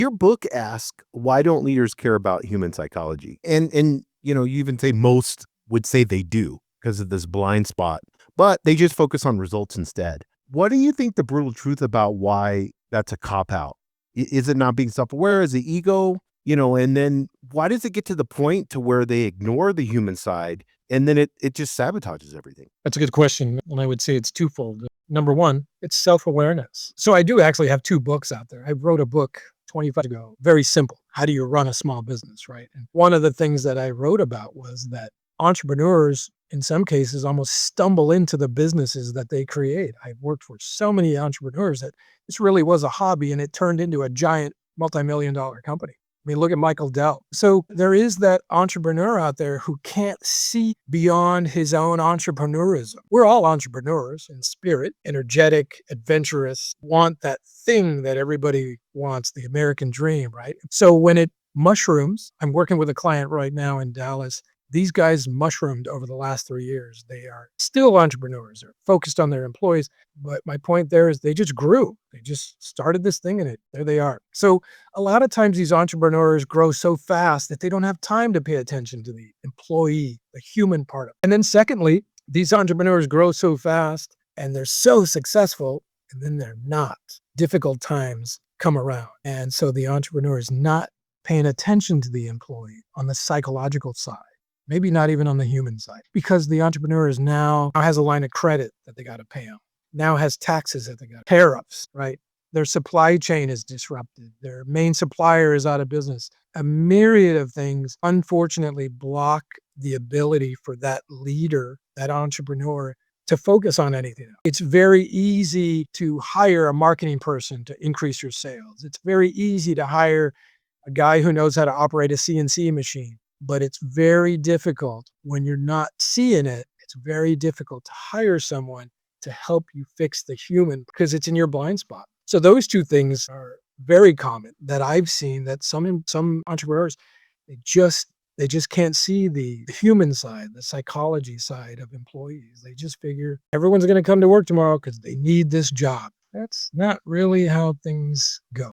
Your book asks, why don't leaders care about human psychology? And you even say most would say they do because of this blind spot, but they just focus on results instead. What do you think the brutal truth about why that's a cop out? Is it not being self-aware? Is it ego? And then why does it get to the point to where they ignore the human side and then it just sabotages everything? That's a good question, and I would say it's twofold. Number one, it's self-awareness. So I do actually have 2 books out there. I wrote a book 25 years ago, very simple. How do you run a small business, right? And one of the things that I wrote about was that entrepreneurs, in some cases, almost stumble into the businesses that they create. I've worked for so many entrepreneurs that this really was a hobby, and it turned into a giant multi-million dollar company. I mean, look at Michael Dell. So there is that entrepreneur out there who can't see beyond his own entrepreneurism. We're all entrepreneurs in spirit, energetic, adventurous, want that thing that everybody wants, the American dream, right? So when it mushrooms, I'm working with a client right now in Dallas. These guys mushroomed over the last 3 years. They are still entrepreneurs. They're focused on their employees. But my point there is they just grew. They just started this thing and there they are. So a lot of times these entrepreneurs grow so fast that they don't have time to pay attention to the employee, the human part of it. And then secondly, these entrepreneurs grow so fast and they're so successful and then they're not. Difficult times come around. And so the entrepreneur is not paying attention to the employee on the psychological side. Maybe not even on the human side, because the entrepreneur is now has a line of credit that they got to pay on, now has taxes that they got, tariffs, right? Their supply chain is disrupted. Their main supplier is out of business. A myriad of things, unfortunately, block the ability for that leader, that entrepreneur, to focus on anything else. It's very easy to hire a marketing person to increase your sales. It's very easy to hire a guy who knows how to operate a CNC machine. But it's very difficult when you're not seeing it. It's very difficult to hire someone to help you fix the human because it's in your blind spot. So those 2 things are very common that I've seen, that some entrepreneurs, they just can't see the human side, the psychology side of employees. They just figure everyone's going to come to work tomorrow because they need this job. That's not really how things go.